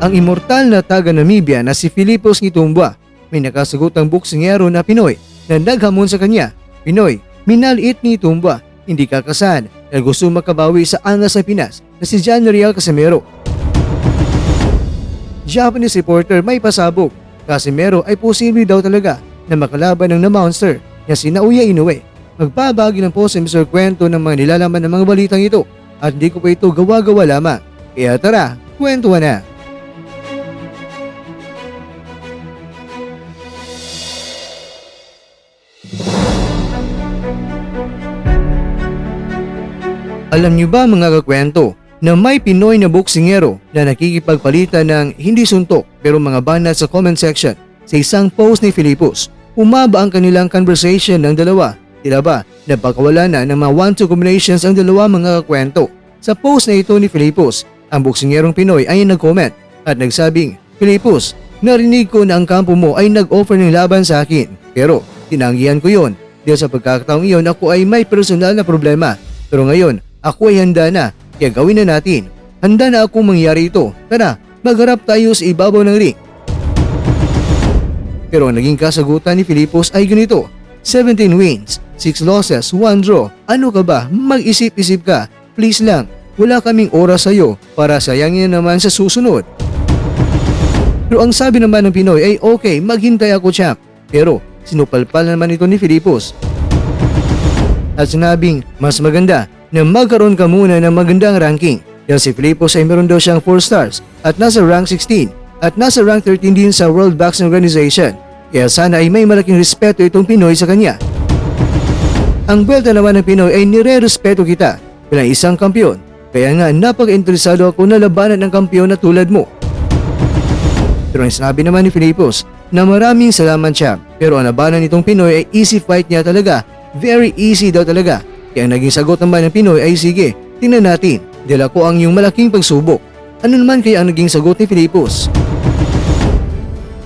Ang immortal na taga-Namibia na si Philippos Ngitumba, may nakasagutang boksingero na Pinoy na naghamon sa kanya. Pinoy, minaliit ni Tumba, hindi kakasan dahil gusto makabawi sa angas ng Pinas na si John Riel Casimero. Japanese reporter may pasabog, Casimero ay posible daw talaga na makalaban ng na-monster na si Naoya Inoue. Magbabagi ng po sa Mr. Kwento ng mga nilalaman ng mga balitang ito at hindi ko pa ito gawa-gawa lamang. Kaya tara, kwentuhan na! Alam niyo ba mga kakwento na may Pinoy na boksingero na nakikipagpalitan ng hindi suntok pero mga banat sa comment section sa isang post ni Philippos? Umaba ang kanilang conversation ng dalawa. Tila ba napakawala na ng mga 1-2 combinations ang dalawa mga kakwento? Sa post na ito ni Philippos, ang boksingerong Pinoy ay nag-comment at nagsabing, "Philippos, narinig ko na ang kampo mo ay nag-offer ng laban sa akin pero tinanggihan ko yon dahil sa pagkakataong iyon ako ay may personal na problema. Pero ngayon, ako ay handa na, kaya gawin na natin. Handa na akong mangyari ito. Tara, magharap tayo sa ibabaw ng ring." Pero ang naging kasagutan ni Philippos ay ganito, 17 wins, 6 losses, 1 draw. Ano ka ba? Mag-isip-isip ka. Please lang, wala kaming oras sa'yo para sayangin naman sa susunod. Pero ang sabi naman ng Pinoy ay okay, maghintay ako champ. Pero sinupalpal naman ito ni Philippos at sinabing mas maganda na magkaroon ka muna ng magandang ranking. Dahil si Philippos ay meron daw siyang 4 stars at nasa rank 16 at nasa rank 13 din sa World Boxing Organization. Kaya sana ay may malaking respeto itong Pinoy sa kanya. Ang belta naman ng Pinoy ay nire-respeto kita bilang isang kampiyon. Kaya nga napaka-interesado ako na labanan ng kampiyon na tulad mo. Pero ang sinabi naman ni Philippos na maraming salamat siya. Pero ang labanan nitong Pinoy ay easy fight niya talaga. Very easy daw talaga. Kaya ang naging sagot naman ng Pinoy ay sige, tingnan natin dahil ako ang iyong malaking pagsubok. Ano naman kaya ang naging sagot ni Philippos?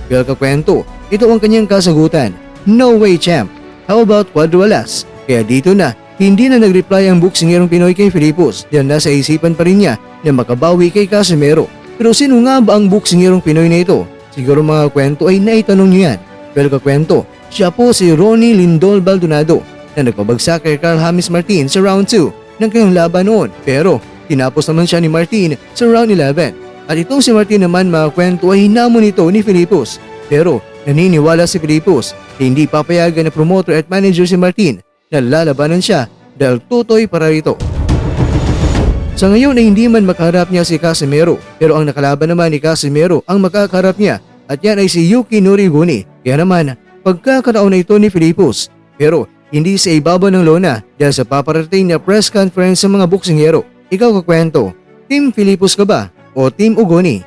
Kaya kakwento, ito ang kanyang kasagutan. No way champ. How about quadruelas? Kaya dito na, hindi na nag-reply ang boksingerong Pinoy kay Philippos dahil nasa isipan pa rin niya na makabawi kay Casimero. Pero sino nga ba ang boksingerong Pinoy na ito? Siguro mga kwento ay naitanong niyo yan. Pero kakwento, siya po si Ronnie Lindol Baldonado na nagpabagsak kay Carl James Martin sa round 2 ng kanyang laban noon. Pero tinapos naman siya ni Martin sa round 11. At itong si Martin naman mga kwento ay hinamon ito ni Philippos. Pero naniniwala si Philippos na hindi papayagan na promoter at manager si Martin na lalabanan siya dahil tutoy para rito. Sa ngayon ay hindi man makaharap niya si Casimero pero ang nakalaban naman ni Casimero ang makakaharap niya at yan ay si Yuki Noriguni. Kaya naman pagkakataon na ito ni Philippos pero hindi sa ibabaw ng lona dahil sa paparating na press conference sa mga boksingero. Ikaw kakwento, Team Philippos ka ba o Team Ugoni?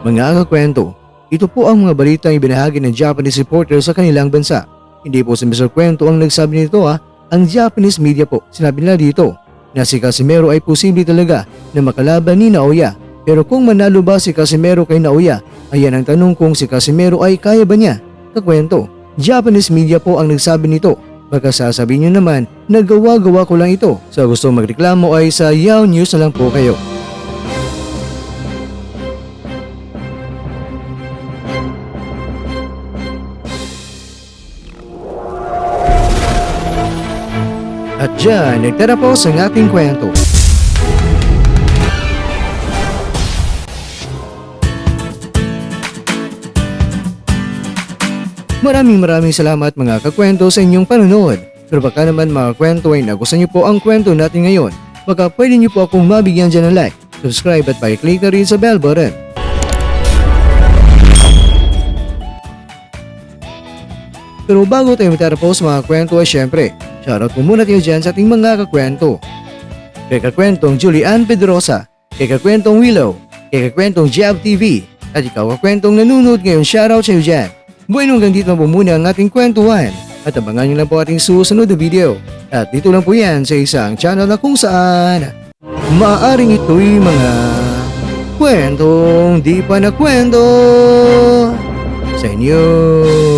Mga kakwento, ito po ang mga balitang ibinahagi ng Japanese reporter sa kanilang bansa. Hindi po si Mr. Kwento ang nagsabi nito ang Japanese media po. Sinabi nila dito na si Casimero ay posible talaga na makalaban ni Naoya. Pero kung manalo ba si Casimero kay Naoya, ayan ang tanong kung si Casimero ay kaya ba niya. Kakwento, Japanese media po ang nagsabi nito. Baka sasabihin nyo naman na gawa-gawa ko lang ito. Sa gusto magreklamo ay sa Yahoo News na lang po kayo. At dyan, nagtatapos ang ating kwento. Maraming salamat mga kakwento sa inyong panonood. Pero baka naman mga kwento ay nagustuhan niyo po ang kwento natin ngayon. Baka pwede niyo po akong mabigyan dyan ng like, subscribe at pa-click na rin sa bell button. Pero bago tayo matapos mga kwento ay syempre, shoutout po muna tayo dyan sa ating mga kakwento. Kay kakwentong Julian Pedrosa, kay kakwentong Willow, kay kakwentong Jab TV, at ikaw kakwentong nanonood ngayon, shoutout sa iyo dyan. Bueno, hanggang dito na po muna ang ating kwentuhan at abangan nyo lang po ating susunod na video. At dito lang po yan sa isang channel na kung saan maaaring ito'y mga kwentong di pa na kwento. sa inyo.